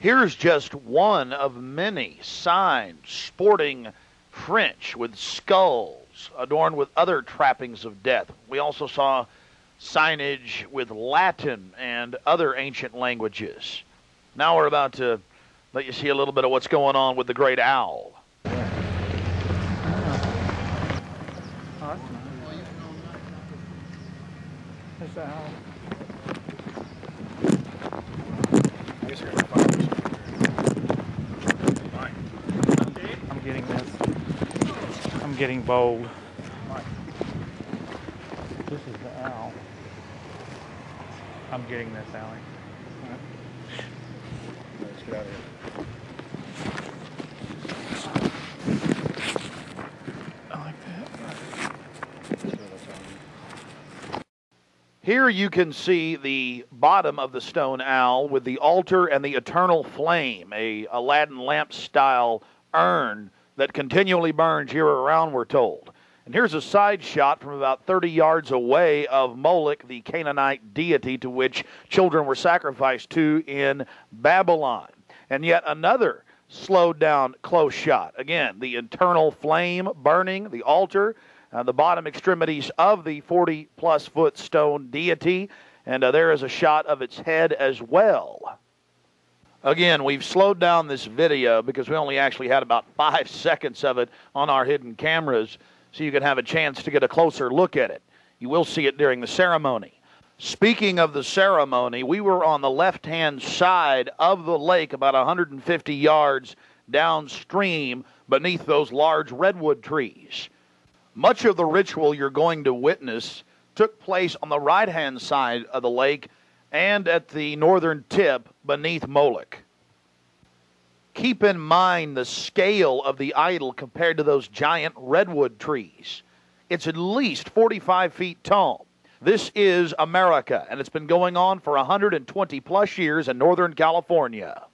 Here's just one of many signs sporting French with skulls adorned with other trappings of death. We also saw signage with Latin and other ancient languages. Now we're about to let you see a little bit of what's going on with the great owl. There's the owl. I'm getting this. I'm getting bold. This is the owl. I'm getting this, Allie. Let's get out of here. I like that. Here you can see the bottom of the stone owl with the altar and the eternal flame, a Aladdin lamp style urn that continually burns year-round, we're told. And here's a side shot from about 30 yards away of Moloch, the Canaanite deity to which children were sacrificed to in Babylon. And yet another slowed down close shot. Again, the eternal flame burning, the altar, the bottom extremities of the 40-plus foot stone deity, and there is a shot of its head as well. Again, we've slowed down this video because we only actually had about 5 seconds of it on our hidden cameras, so you can have a chance to get a closer look at it. You will see it during the ceremony. Speaking of the ceremony, we were on the left-hand side of the lake, about 150 yards downstream beneath those large redwood trees. Much of the ritual you're going to witness took place on the right-hand side of the lake and at the northern tip beneath Moloch. Keep in mind the scale of the idol compared to those giant redwood trees. It's at least 45 feet tall. This is America, and it's been going on for 120-plus years in Northern California.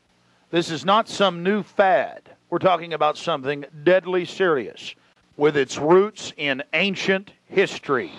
This is not some new fad. We're talking about something deadly serious, with its roots in ancient history.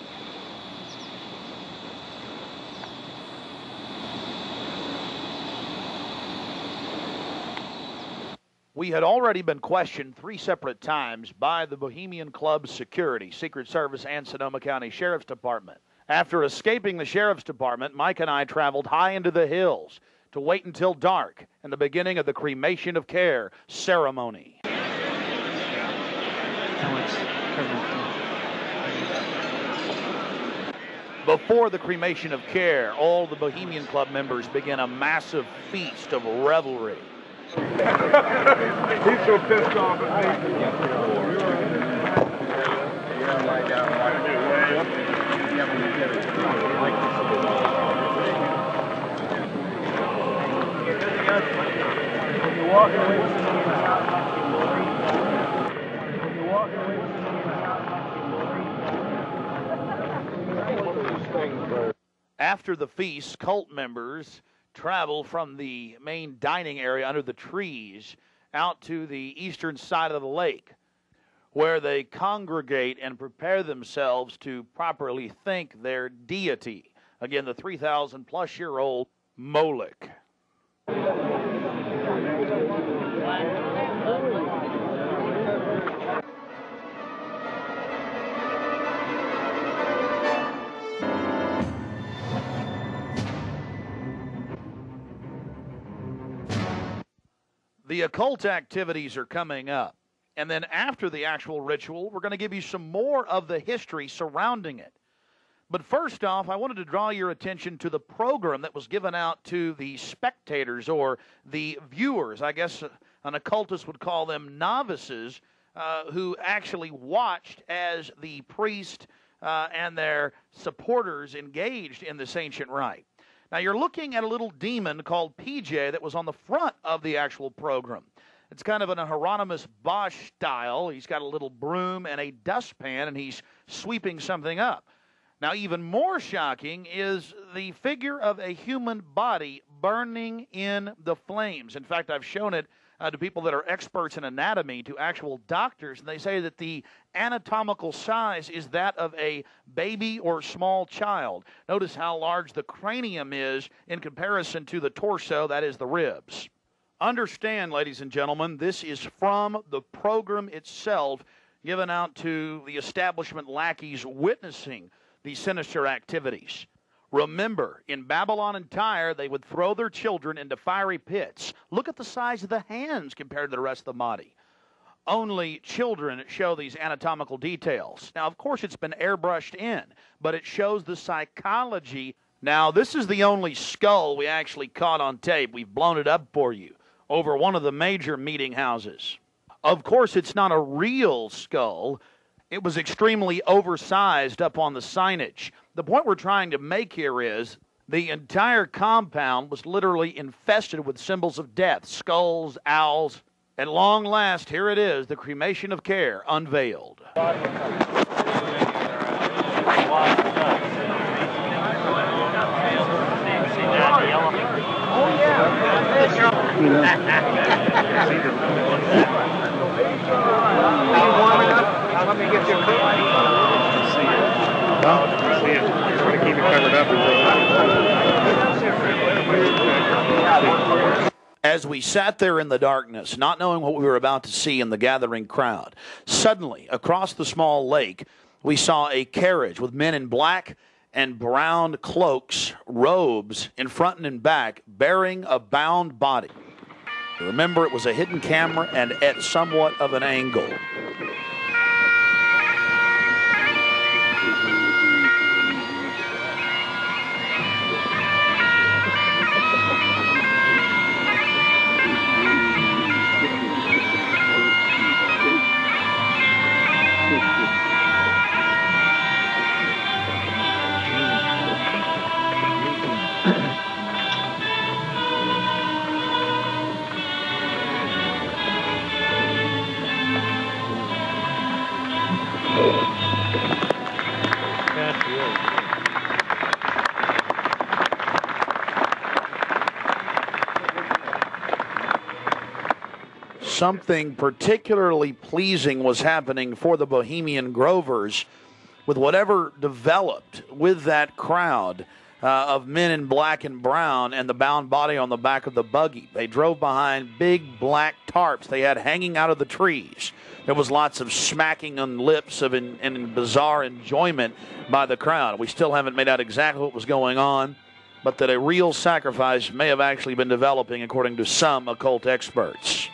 We had already been questioned 3 separate times by the Bohemian Club security, Secret Service, and Sonoma County Sheriff's Department. After escaping the Sheriff's Department, Mike and I traveled high into the hills to wait until dark and the beginning of the cremation of care ceremony. Before the cremation of care, all the Bohemian Club members begin a massive feast of revelry. He's so pissed off at me. After the feast, cult members travel from the main dining area under the trees out to the eastern side of the lake, where they congregate and prepare themselves to properly thank their deity. Again, the 3,000-plus-year-old Moloch. The occult activities are coming up. And then after the actual ritual, we're going to give you some more of the history surrounding it. But first off, I wanted to draw your attention to the program that was given out to the spectators or the viewers. I guess an occultist would call them novices, who actually watched as the priest and their supporters engaged in this ancient rite. Now, you're looking at a little demon called PJ that was on the front of the actual program. It's kind of an Hieronymus Bosch style. He's got a little broom and a dustpan, and he's sweeping something up. Now, even more shocking is the figure of a human body burning in the flames. In fact, I've shown it to people that are experts in anatomy, to actual doctors, and they say that the anatomical size is that of a baby or small child. Notice how large the cranium is in comparison to the torso, that is the ribs. Understand, ladies and gentlemen, this is from the program itself given out to the establishment lackeys witnessing these sinister activities. Remember, in Babylon and Tyre, they would throw their children into fiery pits. Look at the size of the hands compared to the rest of the body. Only children show these anatomical details. Now, of course, it's been airbrushed in, but it shows the psychology. Now, this is the only skull we actually caught on tape. We've blown it up for you over one of the major meeting houses. Of course, it's not a real skull. It was extremely oversized up on the signage. The point we're trying to make here is the entire compound was literally infested with symbols of death, skulls, owls. At long last, here it is, the cremation of care unveiled. Let me get your coat. See it. You're going to keep it covered up. As we sat there in the darkness, not knowing what we were about to see in the gathering crowd, suddenly, across the small lake, we saw a carriage with men in black and brown cloaks, robes, in front and in back, bearing a bound body. Remember, it was a hidden camera and at somewhat of an angle. Something particularly pleasing was happening for the Bohemian Grovers with whatever developed with that crowd of men in black and brown and the bound body on the back of the buggy. They drove behind big black tarps they had hanging out of the trees. There was lots of smacking on lips of in bizarre enjoyment by the crowd. We still haven't made out exactly what was going on, but that a real sacrifice may have actually been developing according to some occult experts.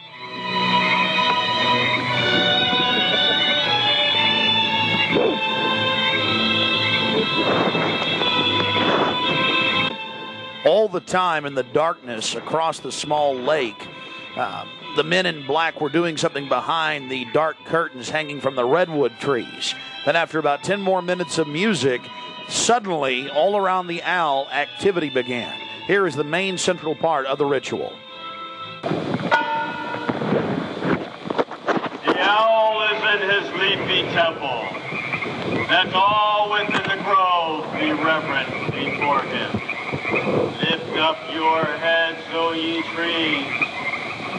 All the time in the darkness across the small lake, the men in black were doing something behind the dark curtains hanging from the redwood trees. Then after about 10 more minutes of music, suddenly all around the owl activity began. Here is the main central part of the ritual. The owl is in his leafy temple. Let all within the grove be reverent before him. Lift up your heads, O ye trees,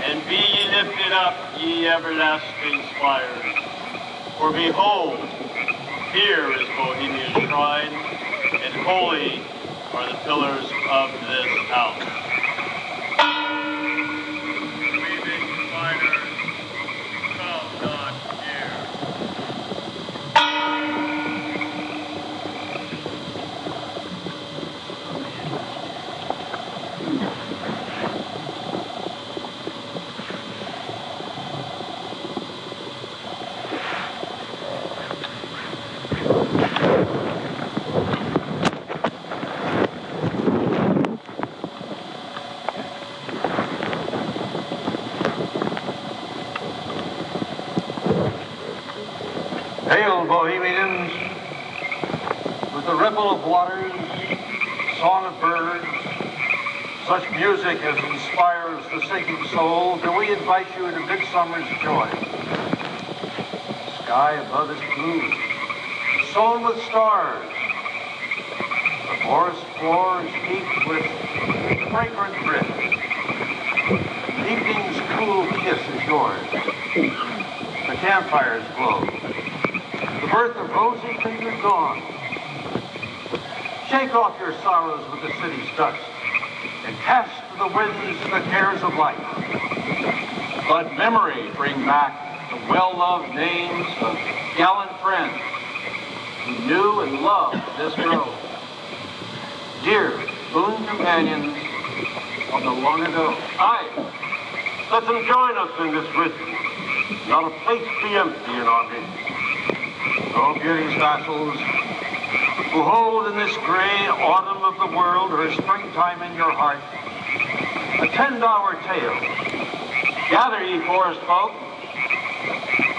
and be ye lifted up, ye everlasting spires. For behold, here is Bohemian shrine, and holy are the pillars of this house. Weaving spiders, come not near. Hail, Bohemians, with the ripple of waters, song of birds, such music as inspires the sinking soul, do we invite you into midsummer's joy. The sky above is blue, sown with stars. The forest floor is heaped with fragrant drift. Evening's cool kiss is yours. The campfires glow. The birth of rosy-fingered dawn. Shake off your sorrows with the city's dust. and cast to the winds the cares of life. Let memory bring back the well-loved names of gallant friends who knew and loved this grove. Dear boon companions of the long ago. Aye, let them join us in this ritual. Not a place be empty in our midst. Oh, beauty's vassals, who hold in this gray autumn of the world her springtime in your heart, attend our tale. Gather, ye forest folk,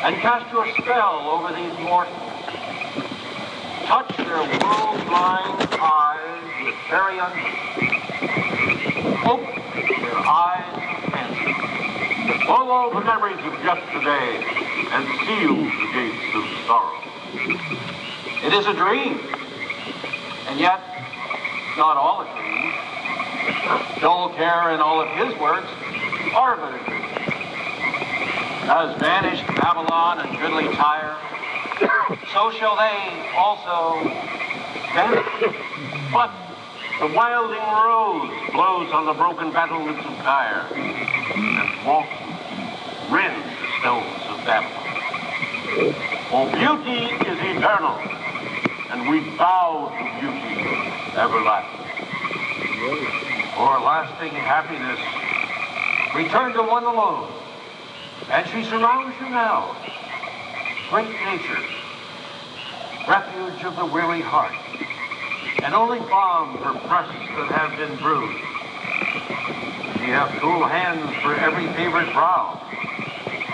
and cast your spell over these mortals. Touch their world-blind eyes with fairy unction. Open their eyes of fancy. Blow all the memories of yesterday and seal the gates of sorrow. It is a dream, and yet not all a dream. Dull care and all of his works are but a dream. As vanished Babylon and goodly Tyre, so shall they also vanish. But the wilding rose blows on the broken battlements of Tyre, and walking rends the stones of Babylon. For beauty is eternal, and we bow to beauty everlasting. For lasting happiness, return to one alone, and she surrounds you now. Great nature, refuge of the weary heart, and only balm for breasts that have been bruised. Ye have cool hands for every favored brow,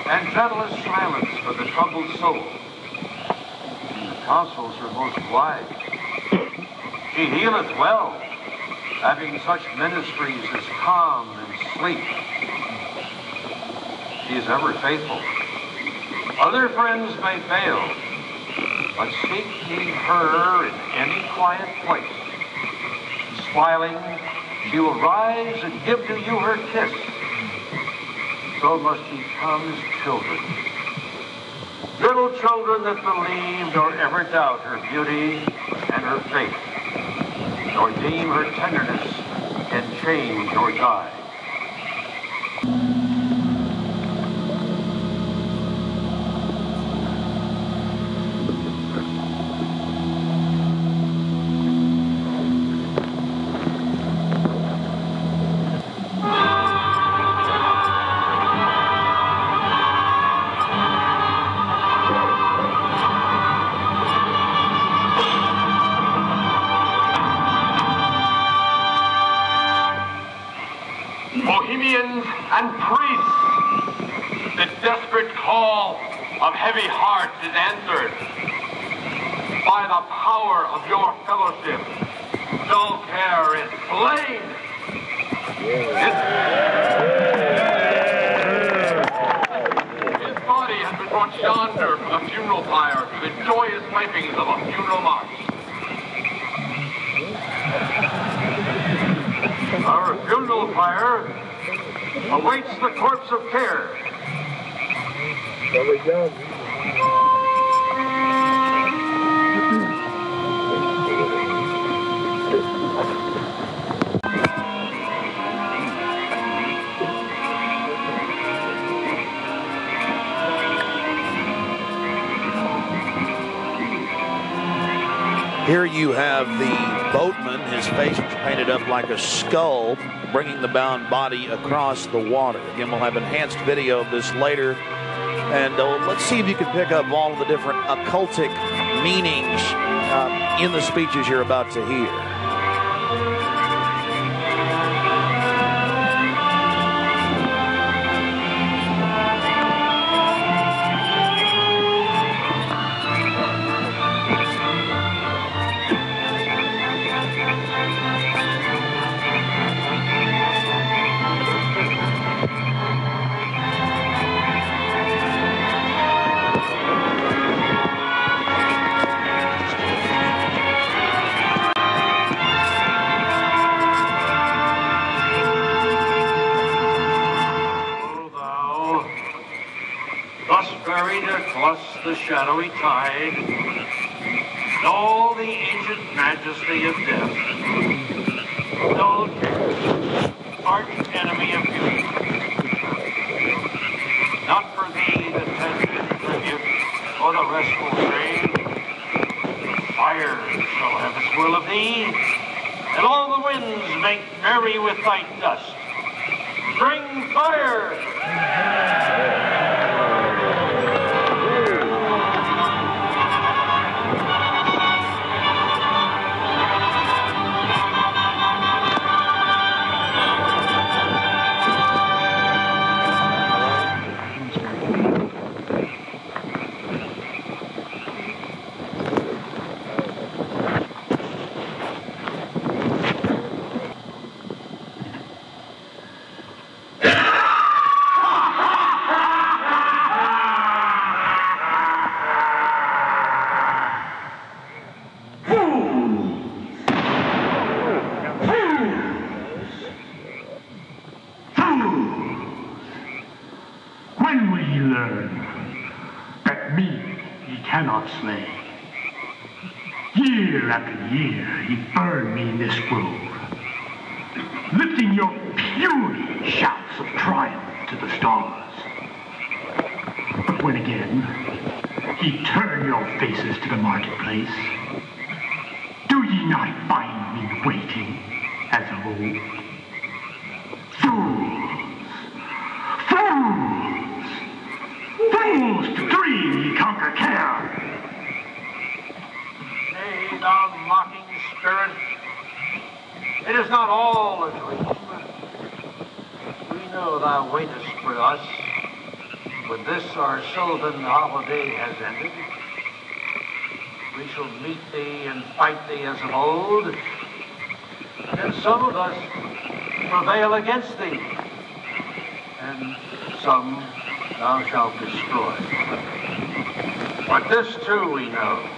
and gentlest silence for the troubled soul. The counsels are most wise. She healeth well, having such ministries as calm and sleep. She is ever faithful. Other friends may fail, but seek ye her in any quiet place. Smiling, she will rise and give to you her kiss. So must ye come as children. Little children that believe nor ever doubt her beauty and her faith, nor deem her tenderness can change or die. Bohemians and priests, the desperate call of heavy hearts is answered. By the power of your fellowship, dull care is slain. His body has been brought yonder from the funeral pyre to the joyous pipings of a funeral march. Our funeral pyre awaits the corpse of care. There we go. Here you have the boatman, his face painted up like a skull, bringing the bound body across the water. Again, we'll have enhanced video of this later. And let's see if you can pick up all of the different occultic meanings in the speeches you're about to hear. Across the shadowy tide, and all the ancient majesty of death. Dull care, make merry with thy dust. Bring fire! When will ye learn that me ye cannot slay? Year after year ye burn me in this grove, lifting your puny shouts of triumph to the stars. But when again ye turn your faces to the marketplace, do ye not find me waiting as of old? Fools to dream ye conquer care. Nay, thou mocking spirit, it is not all a dream. We know thou waitest for us when this our sylvan holiday has ended. We shall meet thee and fight thee as of old, and some of us prevail against thee, and some thou shalt destroy. But this too we know.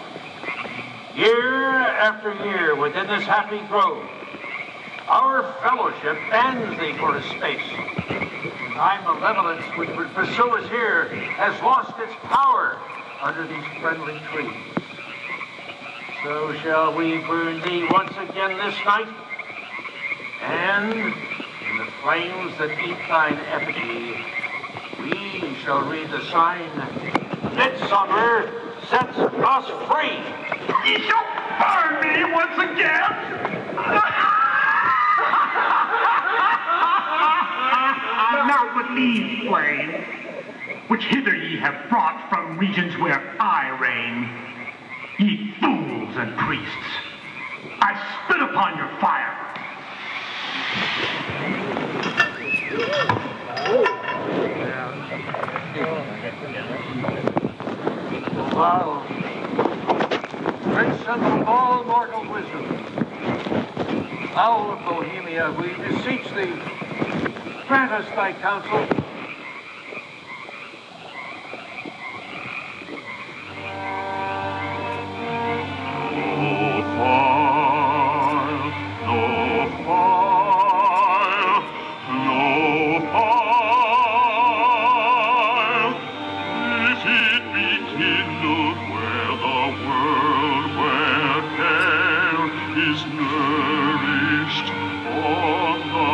Year after year within this happy grove, our fellowship bans thee for a space. Thy malevolence which would pursue us here has lost its power under these friendly trees. So shall we burn thee once again this night, and in the flames that eat thine effigy, we shall read the sign, Midsummer sets us free. Ye shall burn me once again. Now but these flames, which hither ye have brought from regions where I reign, ye fools and priests, I spit upon your fire. Wow. Great son of all mortal wisdom, Owl of Bohemia, we beseech thee, grant us thy counsel. Nourished on the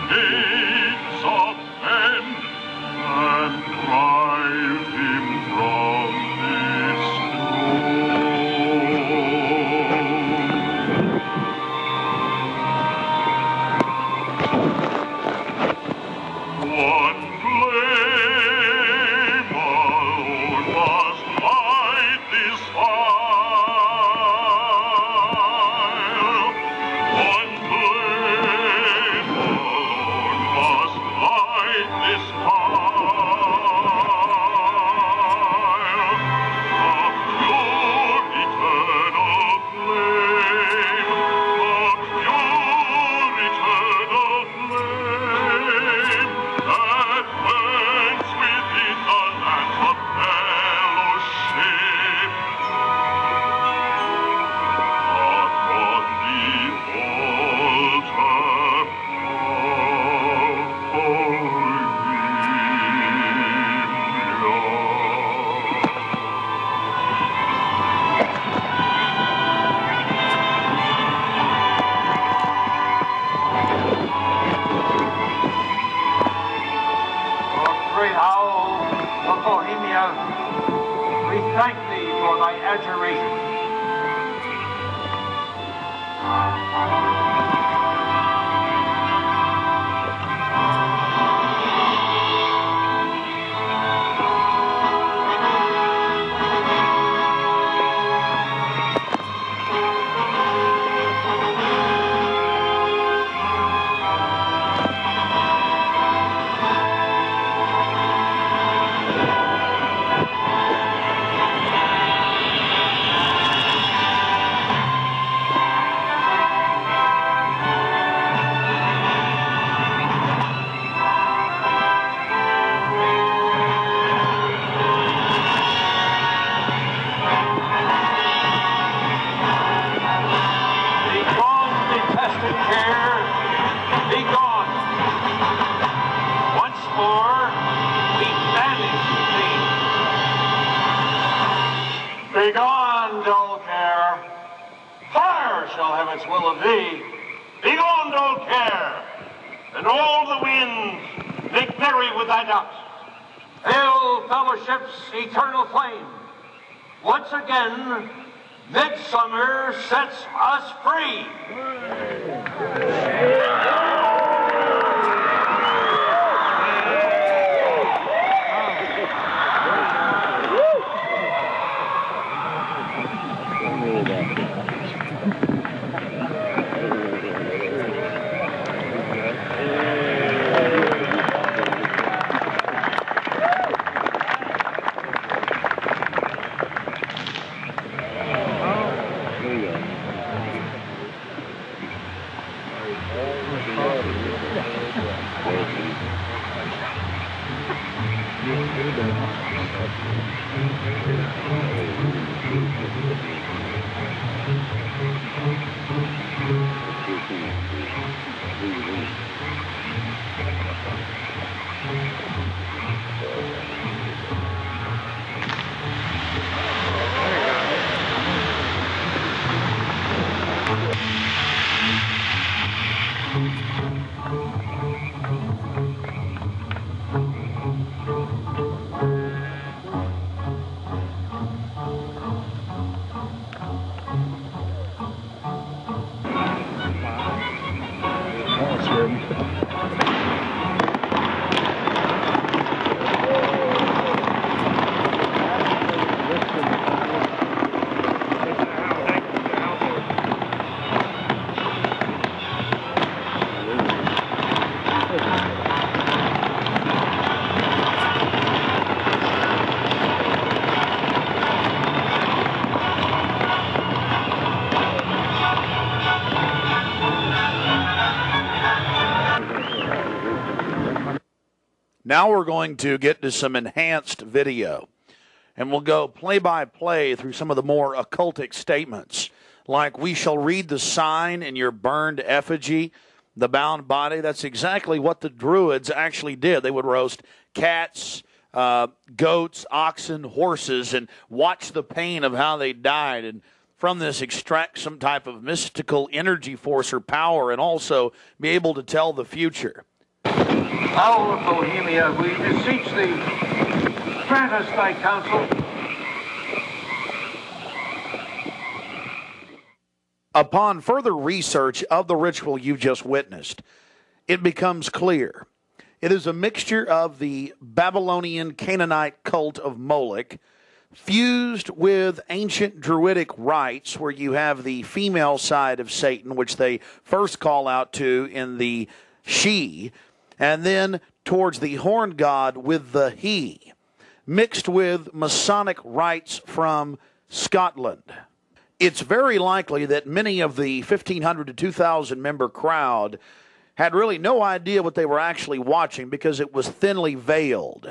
heights of Be gone. Once more, we banish thee. Be gone, dull care. Fire shall have its will of thee. Be gone, dull care. And all the winds make merry with thy doubts. Hail, fellowship's eternal flame. Once again, midsummer sets us free. Now we're going to get to some enhanced video, and we'll go play-by-play through some of the more occultic statements, like we shall read the sign in your burned effigy, the bound body. That's exactly what the Druids actually did. They would roast cats, goats, oxen, horses, and watch the pain of how they died, and from this extract some type of mystical energy force or power, and also be able to tell the future. Owl of Bohemia, we beseech thee, grant us thy counsel. Upon further research of the ritual you've just witnessed, it becomes clear. It is a mixture of the Babylonian Canaanite cult of Moloch, fused with ancient Druidic rites, where you have the female side of Satan, which they first call out to in the she, and then towards the horn god with the he, mixed with Masonic rites from Scotland. It's very likely that many of the 1,500 to 2,000 member crowd had really no idea what they were actually watching because it was thinly veiled.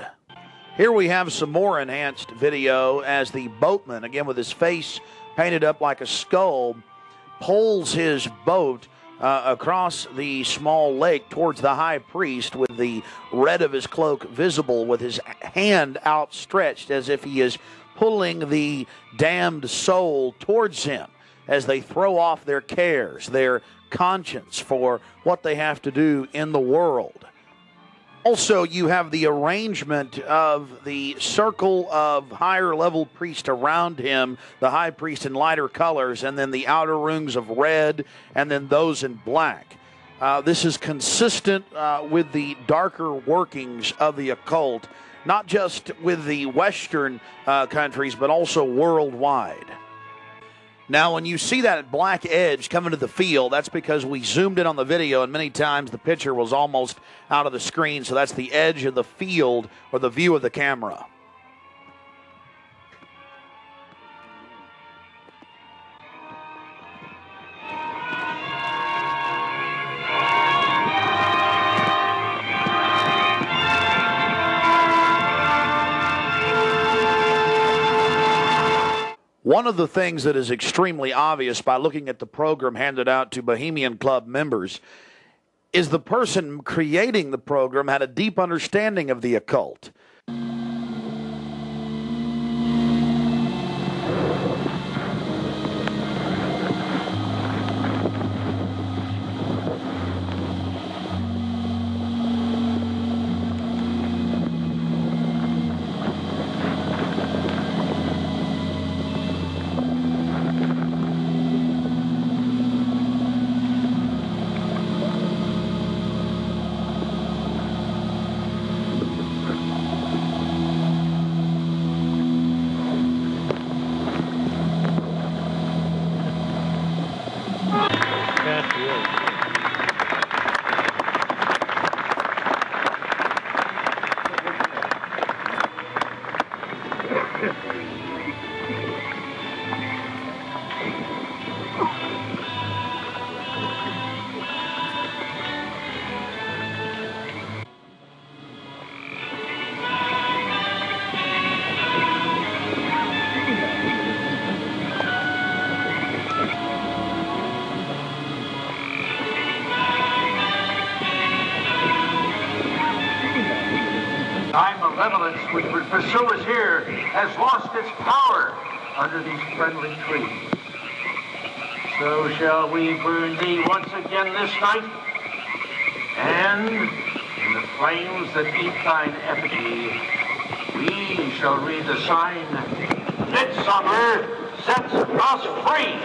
Here we have some more enhanced video as the boatman, again with his face painted up like a skull, pulls his boat across the small lake towards the high priest, with the red of his cloak visible, with his hand outstretched as if he is pulling the damned soul towards him as they throw off their cares, their conscience for what they have to do in the world. Also, you have the arrangement of the circle of higher-level priests around him, the high priest in lighter colors, and then the outer rings of red, and then those in black. This is consistent with the darker workings of the occult, not just with the Western countries, but also worldwide. Now, when you see that black edge coming to the field, that's because we zoomed in on the video, and many times the picture was almost out of the screen, so that's the edge of the field or the view of the camera. One of the things that is extremely obvious by looking at the program handed out to Bohemian Club members is the person creating the program had a deep understanding of the occult. Malevolence which would pursue us here has lost its power under these friendly trees. So shall we burn thee once again this night, and in the flames that eat thine effigy, we shall read the sign, Midsummer sets us free.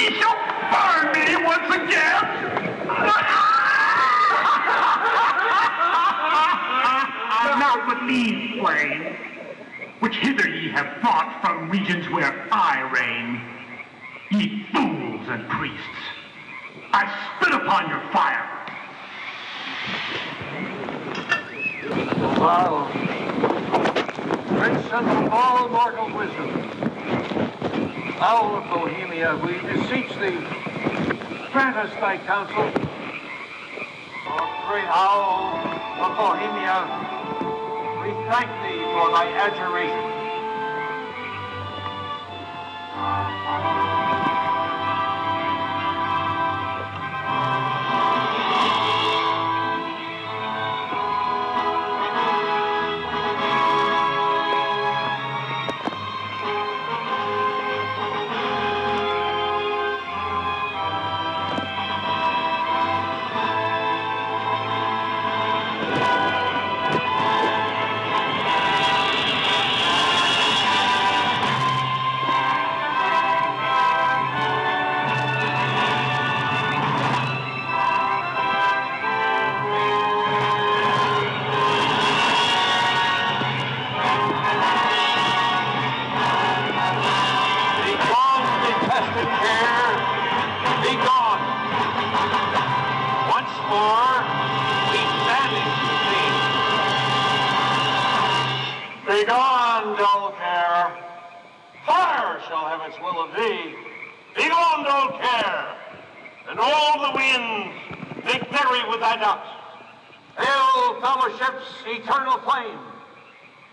You shall burn me once again! Not with these flames, which hither ye have brought from regions where I reign. Ye fools and priests, I spit upon your fire. Thou, Prince of all mortal wisdom, Owl of Bohemia, we beseech thee, grant us thy counsel. O great Owl of Bohemia, we thank thee for thy adjuration. Begone, dull care. Fire shall have its will of thee. Begone, dull care. And all the winds make merry with thy doubts. Hail, fellowship's eternal flame.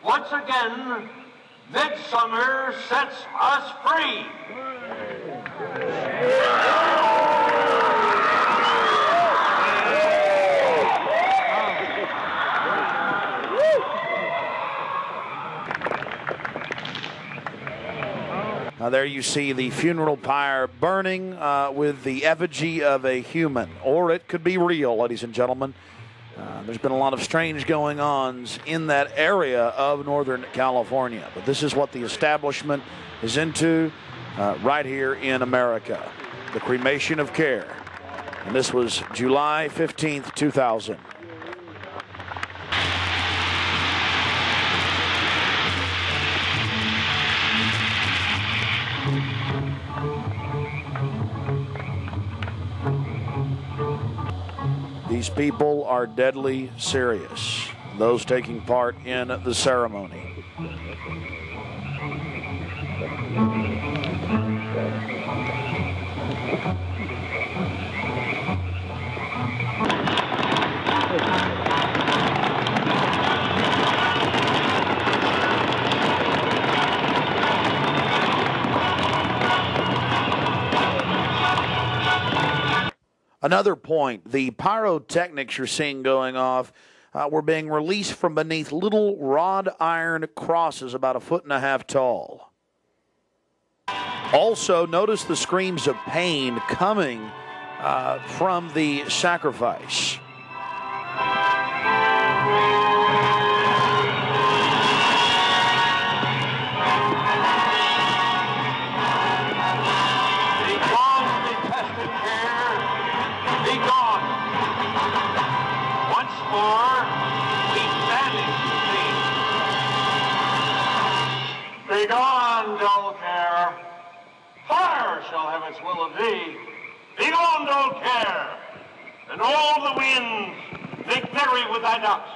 Once again, midsummer sets us free. There you see the funeral pyre burning with the effigy of a human, or it could be real, ladies and gentlemen. There's been a lot of strange going-ons in that area of Northern California, but this is what the establishment is into right here in America, the cremation of care. And this was July 15th, 2000. These people are deadly serious, those taking part in the ceremony. Another point, the pyrotechnics you're seeing going off were being released from beneath little wrought iron crosses about 1.5 feet tall. Also, notice the screams of pain coming from the sacrifice. Begone, dull care. Fire shall have its will of thee. Begone, dull care. And all the winds make merry with thy ducks.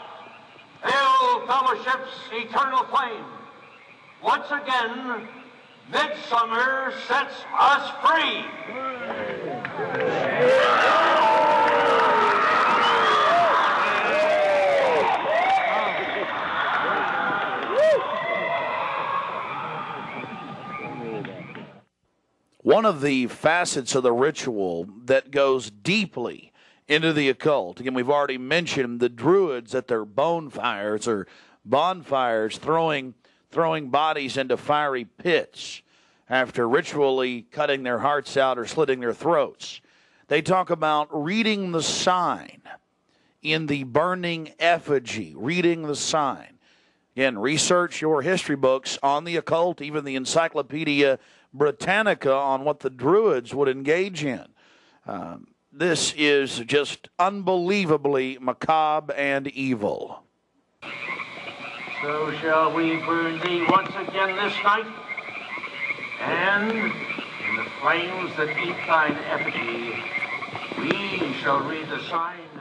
Hail, fellowship's eternal flame. Once again, midsummer sets us free. One of the facets of the ritual that goes deeply into the occult, again, we've already mentioned the Druids at their bonfires or bonfires throwing bodies into fiery pits after ritually cutting their hearts out or slitting their throats. They talk about reading the sign in the burning effigy, reading the sign. Again, research your history books on the occult, even the Encyclopedia Britannica on what the Druids would engage in. This is just unbelievably macabre and evil. So shall we burn thee once again this night, and in the flames that eat thine effigy, we shall read the sign